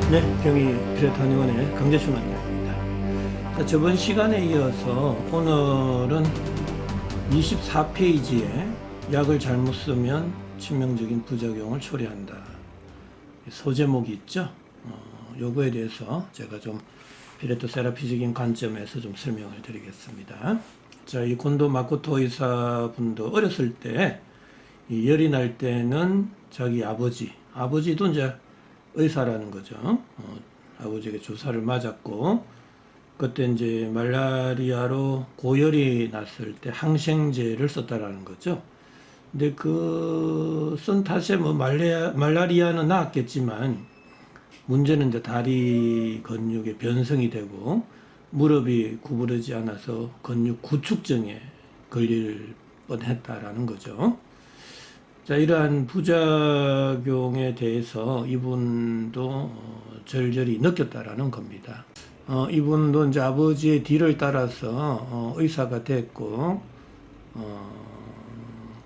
네, 경희 비례탄의원의 강재춘 원장입니다. 저번 시간에 이어서 오늘은 24페이지에 약을 잘못 쓰면 치명적인 부작용을 초래한다. 소제목이 있죠. 요거에 대해서 제가 좀 비례토 세라피적인 관점에서 좀 설명을 드리겠습니다. 자, 이 곤도 마코토 의사분도 어렸을 때 이 열이 날 때는 자기 아버지도 이제 의사라는 거죠. 아버지에게 주사를 맞았고, 그때 이제 말라리아로 고열이 났을 때 항생제를 썼다라는 거죠. 근데 그 쓴 탓에 뭐 말라리아는 나았겠지만, 문제는 이제 다리 근육에 변성이 되고, 무릎이 구부러지지 않아서 근육 구축증에 걸릴 뻔했다라는 거죠. 자, 이러한 부작용에 대해서 이분도 절절히 느꼈다라는 겁니다. 이분도 이제 아버지의 뒤를 따라서 의사가 됐고,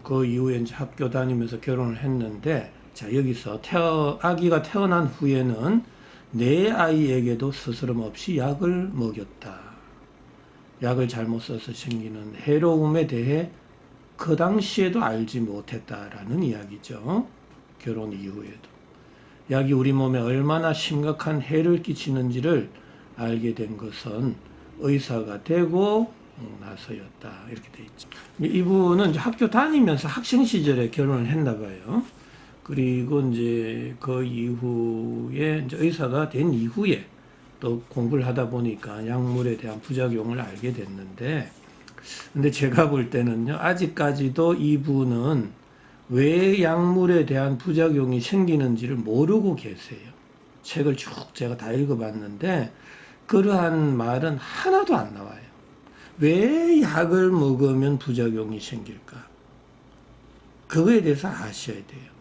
그 이후에 이제 학교 다니면서 결혼을 했는데, 자, 여기서 아기가 태어난 후에는 내 아이에게도 스스럼 없이 약을 먹였다. 약을 잘못 써서 생기는 해로움에 대해 그 당시에도 알지 못했다라는 이야기죠. 결혼 이후에도. 약이 우리 몸에 얼마나 심각한 해를 끼치는지를 알게 된 것은 의사가 되고 나서였다. 이렇게 돼 있죠. 이분은 이제 학교 다니면서 학생 시절에 결혼을 했나 봐요. 그리고 이제 그 이후에 이제 의사가 된 이후에 또 공부를 하다 보니까 약물에 대한 부작용을 알게 됐는데, 근데 제가 볼 때는요, 아직까지도 이분은 왜 약물에 대한 부작용이 생기는지를 모르고 계세요. 책을 쭉 제가 다 읽어봤는데 그러한 말은 하나도 안 나와요. 왜 약을 먹으면 부작용이 생길까? 그거에 대해서 아셔야 돼요.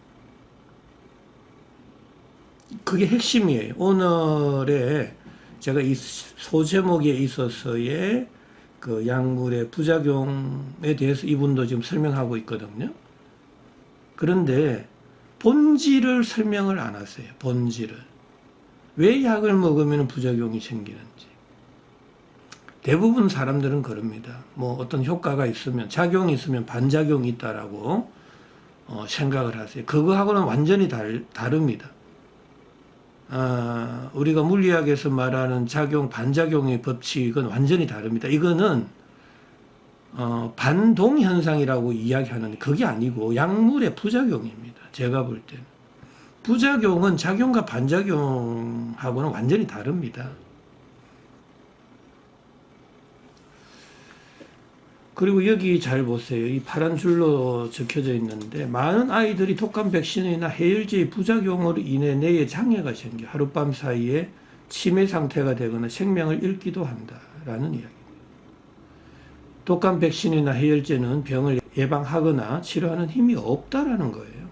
그게 핵심이에요. 오늘의 제가 이 소제목에 있어서의 그 약물의 부작용에 대해서 이분도 지금 설명하고 있거든요. 그런데 본질을 설명을 안 하세요. 본질을. 왜 약을 먹으면 부작용이 생기는지. 대부분 사람들은 그럽니다. 뭐 어떤 효과가 있으면, 작용이 있으면 반작용이 있다라고 생각을 하세요. 그거하고는 완전히 다릅니다. 우리가 물리학에서 말하는 작용, 반작용의 법칙은 완전히 다릅니다. 이거는 반동현상이라고 이야기하는데 그게 아니고 약물의 부작용입니다. 제가 볼 때는. 부작용은 작용과 반작용하고는 완전히 다릅니다. 그리고 여기 잘 보세요. 이 파란 줄로 적혀져 있는데, 많은 아이들이 독감 백신이나 해열제의 부작용으로 인해 뇌에 장애가 생겨 하룻밤 사이에 치매 상태가 되거나 생명을 잃기도 한다라는 이야기입니다. 독감 백신이나 해열제는 병을 예방하거나 치료하는 힘이 없다라는 거예요.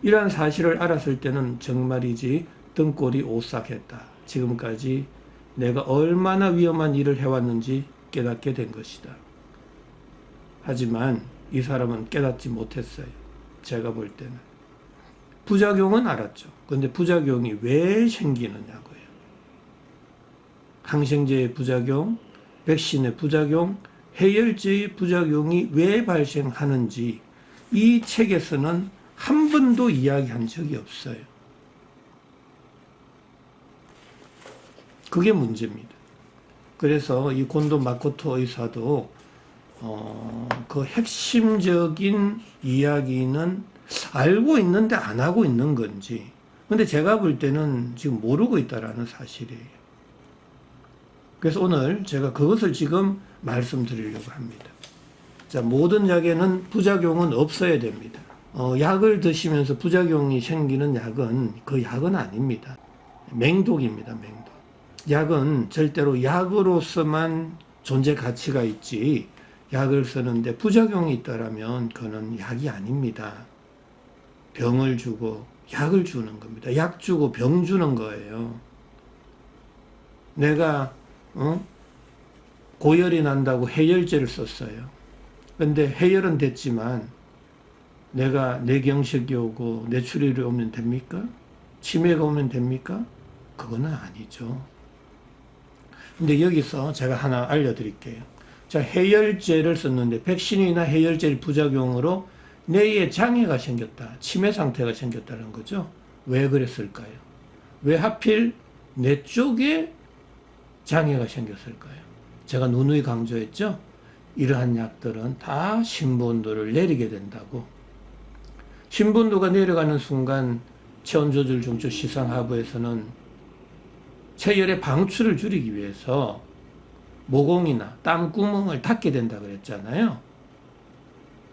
이러한 사실을 알았을 때는 정말이지 등골이 오싹했다. 지금까지 내가 얼마나 위험한 일을 해왔는지 깨닫게 된 것이다. 하지만 이 사람은 깨닫지 못했어요. 제가 볼 때는. 부작용은 알았죠. 그런데 부작용이 왜 생기느냐고요. 항생제의 부작용, 백신의 부작용, 해열제의 부작용이 왜 발생하는지 이 책에서는 한 번도 이야기한 적이 없어요. 그게 문제입니다. 그래서 이 곤도 마코토 의사도 그 핵심적인 이야기는 알고 있는데 안 하고 있는 건지, 근데 제가 볼 때는 지금 모르고 있다라는 사실이에요. 그래서 오늘 제가 그것을 지금 말씀드리려고 합니다. 자, 모든 약에는 부작용은 없어야 됩니다. 약을 드시면서 부작용이 생기는 약은 그 약은 아닙니다. 맹독입니다. 맹독. 약은 절대로 약으로서만 존재 가치가 있지, 약을 쓰는데 부작용이 있다라면 그는 약이 아닙니다. 병을 주고 약을 주는 겁니다. 약 주고 병 주는 거예요. 내가 고열이 난다고 해열제를 썼어요. 근데 해열은 됐지만 내가 뇌경색이 오고 뇌출혈이 오면 됩니까? 치매가 오면 됩니까? 그거는 아니죠. 근데 여기서 제가 하나 알려드릴게요. 자, 해열제를 썼는데 백신이나 해열제 부작용으로 뇌에 장애가 생겼다. 치매 상태가 생겼다는 거죠. 왜 그랬을까요? 왜 하필 뇌 쪽에 장애가 생겼을까요? 제가 누누이 강조했죠. 이러한 약들은 다 심부온도를 내리게 된다고. 심부온도가 내려가는 순간 체온조절 중추 시상하부에서는 체열의 방출을 줄이기 위해서 모공이나 땀구멍을 닫게 된다 그랬잖아요.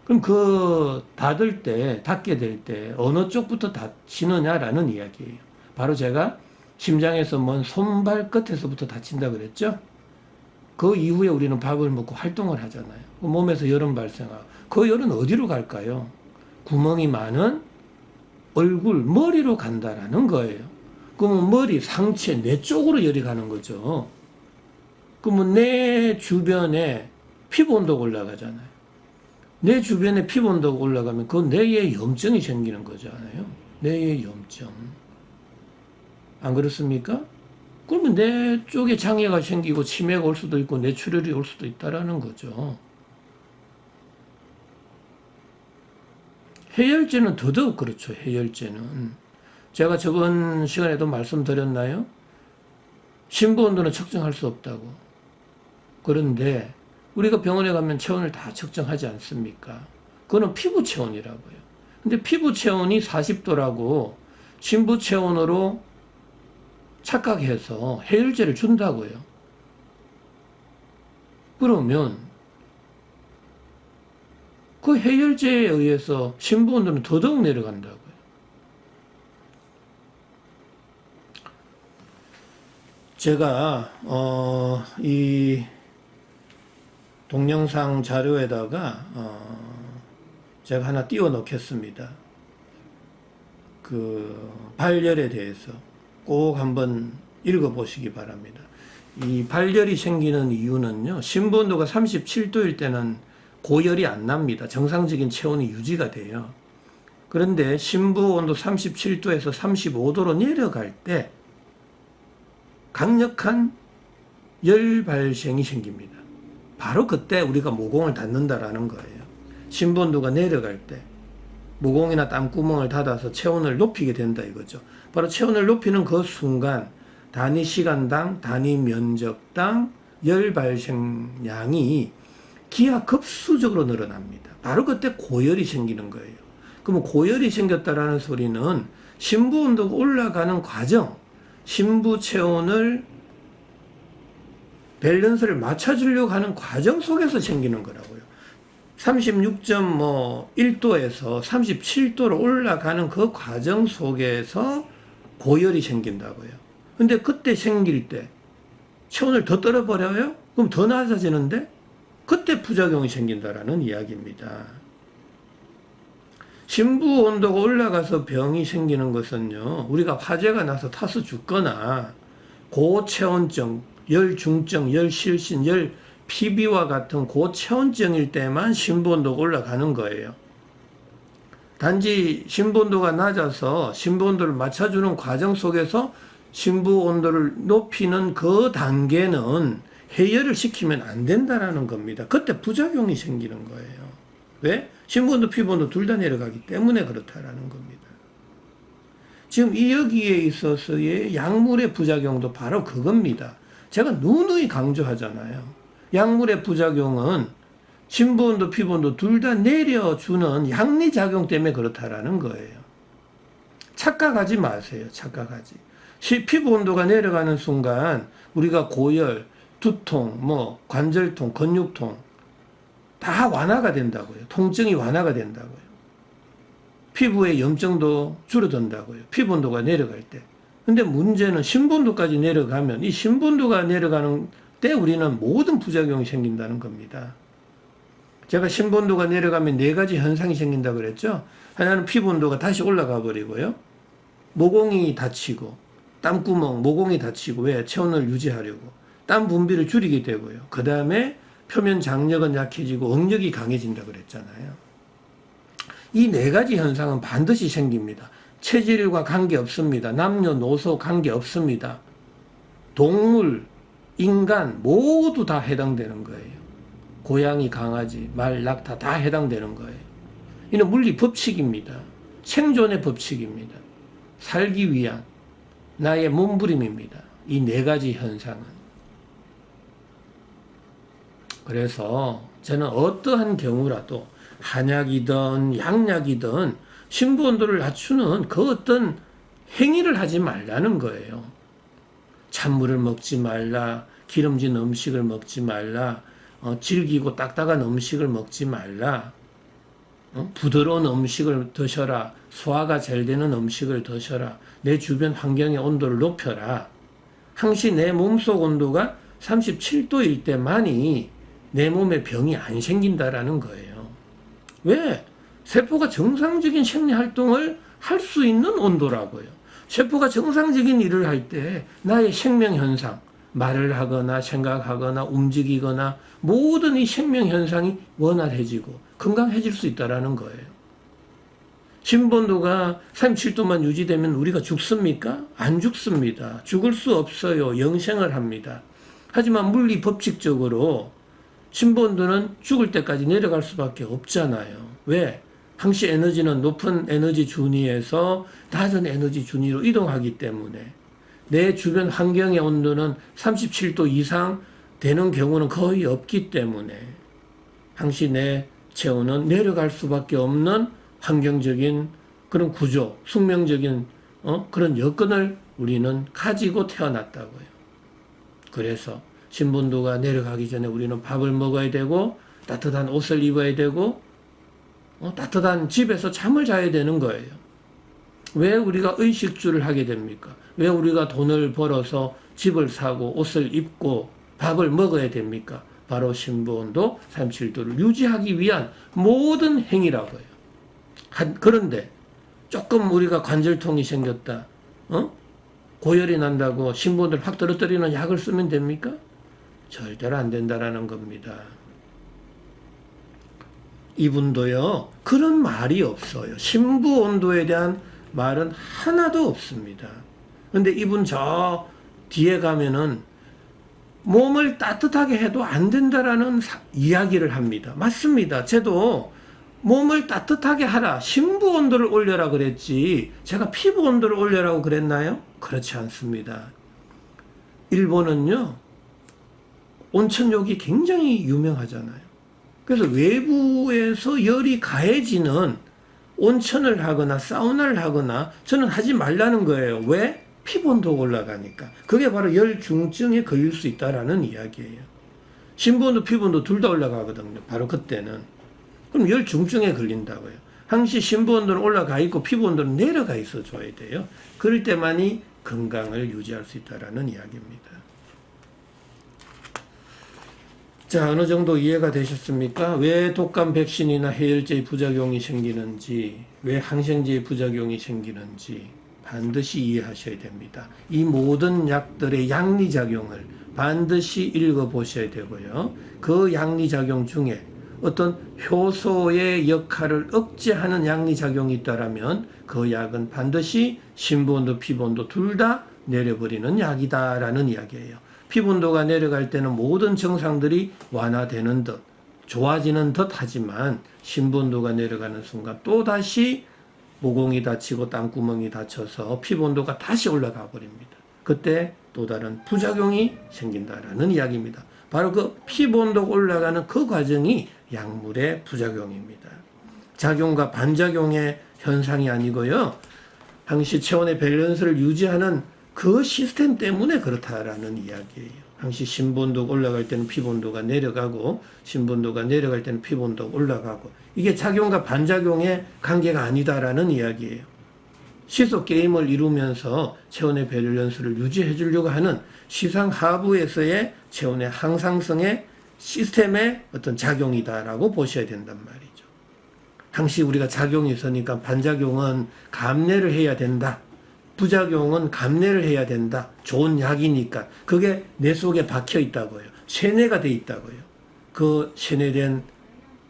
그럼 그 닫게 될 때 어느 쪽부터 닫히느냐라는 이야기예요. 바로 제가 심장에서 먼 손발 끝에서부터 닫힌다 그랬죠. 그 이후에 우리는 밥을 먹고 활동을 하잖아요. 몸에서 열은 발생하고 그 열은 어디로 갈까요? 구멍이 많은 얼굴, 머리로 간다라는 거예요. 그러면 머리, 상체, 뇌 쪽으로 열이 가는 거죠. 그러면 뇌 주변에 피부 온도가 올라가잖아요. 뇌 주변에 피부 온도가 올라가면 그 뇌에 염증이 생기는 거잖아요. 뇌에 염증. 안 그렇습니까? 그러면 뇌 쪽에 장애가 생기고 치매가 올 수도 있고 뇌출혈이 올 수도 있다라는 거죠. 해열제는 더더욱 그렇죠. 해열제는. 제가 저번 시간에도 말씀드렸나요? 심부온도는 측정할 수 없다고. 그런데 우리가 병원에 가면 체온을 다 측정하지 않습니까? 그거는 피부 체온이라고요. 근데 피부 체온이 40도라고 심부 체온으로 착각해서 해열제를 준다고요. 그러면 그 해열제에 의해서 심부온도는 더더욱 내려간다고요. 제가 이 동영상 자료에다가 제가 하나 띄워 넣겠습니다. 그 발열에 대해서 꼭 한번 읽어보시기 바랍니다. 이 발열이 생기는 이유는요, 심부온도가 37도일 때는 고열이 안 납니다. 정상적인 체온이 유지가 돼요. 그런데 심부온도 37도에서 35도로 내려갈 때 강력한 열 발생이 생깁니다. 바로 그때 우리가 모공을 닫는다라는 거예요. 심부온도가 내려갈 때 모공이나 땀구멍을 닫아서 체온을 높이게 된다 이거죠. 바로 체온을 높이는 그 순간 단위 시간당, 단위 면적당 열 발생량이 기하급수적으로 늘어납니다. 바로 그때 고열이 생기는 거예요. 그러면 고열이 생겼다라는 소리는 심부온도가 올라가는 과정, 심부 체온을 밸런스를 맞춰주려고 하는 과정 속에서 생기는 거라고요. 36.1도에서 37도로 올라가는 그 과정 속에서 고열이 생긴다고요. 근데 그때 생길 때 체온을 더 떨어버려요? 그럼 더 낮아지는데? 그때 부작용이 생긴다라는 이야기입니다. 심부 온도가 올라가서 병이 생기는 것은요, 우리가 화재가 나서 타서 죽거나 고체온증, 열중증, 열실신, 열피비와 같은 고체온증일 때만 심부온도가 올라가는 거예요. 단지 심부온도가 낮아서 심부온도를 맞춰주는 과정 속에서 심부온도를 높이는 그 단계는 해열을 시키면 안 된다라는 겁니다. 그때 부작용이 생기는 거예요. 왜? 심부온도, 피부온도 둘 다 내려가기 때문에 그렇다라는 겁니다. 지금 이 여기에 있어서의 약물의 부작용도 바로 그겁니다. 제가 누누이 강조하잖아요. 약물의 부작용은 심부온도, 피부온도 둘 다 내려주는 양리작용 때문에 그렇다라는 거예요. 착각하지 마세요. 착각하지. 피부온도가 내려가는 순간 우리가 고열, 두통, 관절통, 근육통 다 완화가 된다고요. 통증이 완화가 된다고요. 피부의 염증도 줄어든다고요. 피부온도가 내려갈 때. 근데 문제는 심부온도까지 내려가면 이 심부온도가 내려가는 때 우리는 모든 부작용이 생긴다는 겁니다. 제가 심부온도가 내려가면 4가지 현상이 생긴다고 그랬죠. 하나는 피부온도가 다시 올라가 버리고요. 모공이 닫히고 땀구멍, 모공이 닫히고 왜? 체온을 유지하려고. 땀 분비를 줄이게 되고요. 그 다음에 표면 장력은 약해지고 응력이 강해진다 그랬잖아요. 이 4가지 현상은 반드시 생깁니다. 체질과 관계없습니다. 남녀노소 관계없습니다. 동물, 인간 모두 다 해당되는 거예요. 고양이, 강아지, 말, 낙타 다 해당되는 거예요. 이는 물리 법칙입니다. 생존의 법칙입니다. 살기 위한 나의 몸부림입니다. 이 네 가지 현상은. 그래서 저는 어떠한 경우라도 한약이든 양약이든 신부 온도를 낮추는 그 어떤 행위를 하지 말라는 거예요. 찬물을 먹지 말라, 기름진 음식을 먹지 말라, 질기고 딱딱한 음식을 먹지 말라, 부드러운 음식을 드셔라, 소화가 잘 되는 음식을 드셔라, 내 주변 환경의 온도를 높여라. 항시 내 몸속 온도가 37도일 때만이 내 몸에 병이 안 생긴다라는 거예요. 왜? 세포가 정상적인 생리활동을 할 수 있는 온도라고요. 세포가 정상적인 일을 할 때 나의 생명현상, 말을 하거나 생각하거나 움직이거나 모든 이 생명현상이 원활해지고 건강해질 수 있다는 거예요. 신본도가 37도만 유지되면 우리가 죽습니까? 안 죽습니다. 죽을 수 없어요. 영생을 합니다. 하지만 물리 법칙적으로 신본도는 죽을 때까지 내려갈 수밖에 없잖아요. 왜? 항시 에너지는 높은 에너지 준위에서 낮은 에너지 준위로 이동하기 때문에 내 주변 환경의 온도는 37도 이상 되는 경우는 거의 없기 때문에 항시 내 체온은 내려갈 수밖에 없는 환경적인 그런 구조, 숙명적인 그런 여건을 우리는 가지고 태어났다고요. 그래서 신본도가 내려가기 전에 우리는 밥을 먹어야 되고 따뜻한 옷을 입어야 되고 따뜻한 집에서 잠을 자야 되는 거예요. 왜 우리가 의식주를 하게 됩니까? 왜 우리가 돈을 벌어서 집을 사고 옷을 입고 밥을 먹어야 됩니까? 바로 신부온도 37도를 유지하기 위한 모든 행위라고요. 그런데 조금 우리가 관절통이 생겼다, 고열이 난다고 신부온도를 확 떨어뜨리는 약을 쓰면 됩니까? 절대로 안 된다라는 겁니다. 이분도요, 그런 말이 없어요. 신부 온도에 대한 말은 하나도 없습니다. 근데 이분 저 뒤에 가면은 몸을 따뜻하게 해도 안 된다라는 이야기를 합니다. 맞습니다. 저도 몸을 따뜻하게 하라, 신부 온도를 올려라 그랬지 제가 피부 온도를 올려라고 그랬나요? 그렇지 않습니다. 일본은요, 온천욕이 굉장히 유명하잖아요. 그래서 외부에서 열이 가해지는 온천을 하거나 사우나를 하거나 저는 하지 말라는 거예요. 왜? 피부 온도가 올라가니까. 그게 바로 열중증에 걸릴 수 있다라는 이야기예요. 신부온도 피부온도 둘 다 올라가거든요. 바로 그때는. 그럼 열중증에 걸린다고요. 항시 신부온도는 올라가 있고 피부온도는 내려가 있어 줘야 돼요. 그럴 때만이 건강을 유지할 수 있다라는 이야기입니다. 자, 어느 정도 이해가 되셨습니까? 왜 독감 백신이나 해열제의 부작용이 생기는지, 왜 항생제의 부작용이 생기는지 반드시 이해하셔야 됩니다. 이 모든 약들의 양리작용을 반드시 읽어보셔야 되고요. 그 양리작용 중에 어떤 효소의 역할을 억제하는 양리작용이 있다면 그 약은 반드시 신부온도, 피부온도 둘 다 내려버리는 약이다라는 이야기예요. 피부온도가 내려갈 때는 모든 증상들이 완화되는 듯 좋아지는 듯 하지만 신부온도가 내려가는 순간 또다시 모공이 닫히고 땅구멍이 닫혀서 피부온도가 다시 올라가 버립니다. 그때 또 다른 부작용이 생긴다라는 이야기입니다. 바로 그 피부온도가 올라가는 그 과정이 약물의 부작용입니다. 작용과 반작용의 현상이 아니고요, 항시 체온의 밸런스를 유지하는 그 시스템 때문에 그렇다라는 이야기예요. 항시 신부온도가 올라갈 때는 피부온도가 내려가고 신부온도가 내려갈 때는 피부온도가 올라가고 이게 작용과 반작용의 관계가 아니다라는 이야기예요. 시속 게임을 이루면서 체온의 밸런스를 유지해 주려고 하는 시상 하부에서의 체온의 항상성의 시스템의 어떤 작용이다라고 보셔야 된단 말이죠. 항시 우리가 작용이 있으니까 반작용은 감내를 해야 된다. 부작용은 감내를 해야 된다. 좋은 약이니까. 그게 내 속에 박혀 있다고요. 세뇌가 돼 있다고요. 그 세뇌된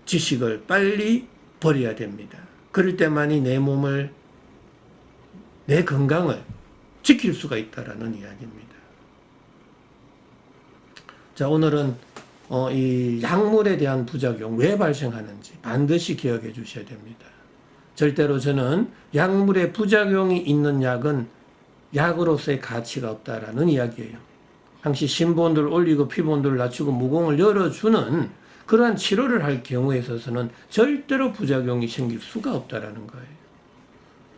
지식을 빨리 버려야 됩니다. 그럴 때만이 내 몸을 내 건강을 지킬 수가 있다라는 이야기입니다. 자, 오늘은 이 약물에 대한 부작용 왜 발생하는지 반드시 기억해 주셔야 됩니다. 절대로 저는 약물의 부작용이 있는 약은 약으로서의 가치가 없다라는 이야기예요. 당시 심부온도를 올리고 피부온도를 낮추고 무공을 열어주는 그러한 치료를 할 경우에 있어서는 절대로 부작용이 생길 수가 없다라는 거예요.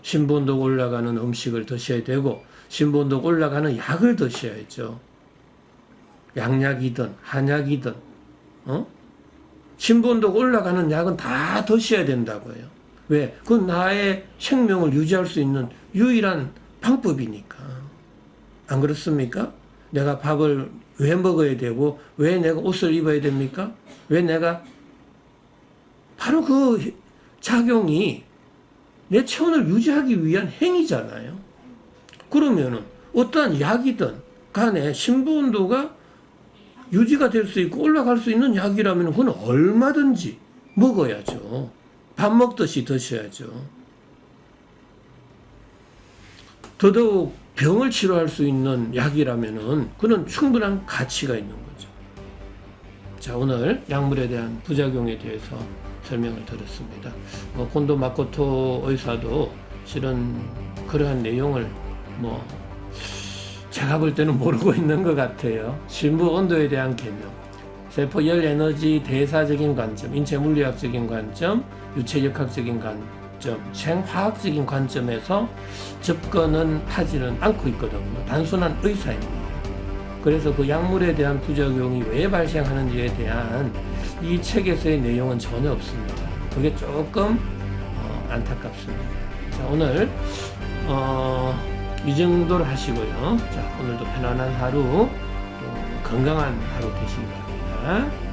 심부온도가 올라가는 음식을 드셔야 되고 심부온도가 올라가는 약을 드셔야죠. 양약이든 한약이든 심부온도가 올라가는 약은 다 드셔야 된다고요. 왜? 그건 나의 생명을 유지할 수 있는 유일한 방법이니까. 안 그렇습니까? 내가 밥을 왜 먹어야 되고 왜 내가 옷을 입어야 됩니까? 왜 내가 바로 그 작용이 내 체온을 유지하기 위한 행위잖아요. 그러면은 어떠한 약이든 간에 심부온도가 유지가 될 수 있고 올라갈 수 있는 약이라면 그건 얼마든지 먹어야죠. 밥 먹듯이 드셔야죠. 더더욱 병을 치료할 수 있는 약이라면은 그는 충분한 가치가 있는 거죠. 자, 오늘 약물에 대한 부작용에 대해서 설명을 드렸습니다. 곤도 마코토 의사도 실은 그러한 내용을 제가 볼 때는 모르고 있는 것 같아요. 심부 온도에 대한 개념, 세포 열 에너지 대사적인 관점, 인체 물리학적인 관점, 유체역학적인 관점, 생화학적인 관점에서 접근은 하지는 않고 있거든요. 단순한 의사입니다. 그래서 그 약물에 대한 부작용이 왜 발생하는지에 대한 이 책에서의 내용은 전혀 없습니다. 그게 조금 안타깝습니다. 자, 오늘 이 정도로 하시고요. 자, 오늘도 편안한 하루, 또 건강한 하루 되시기 바랍니다.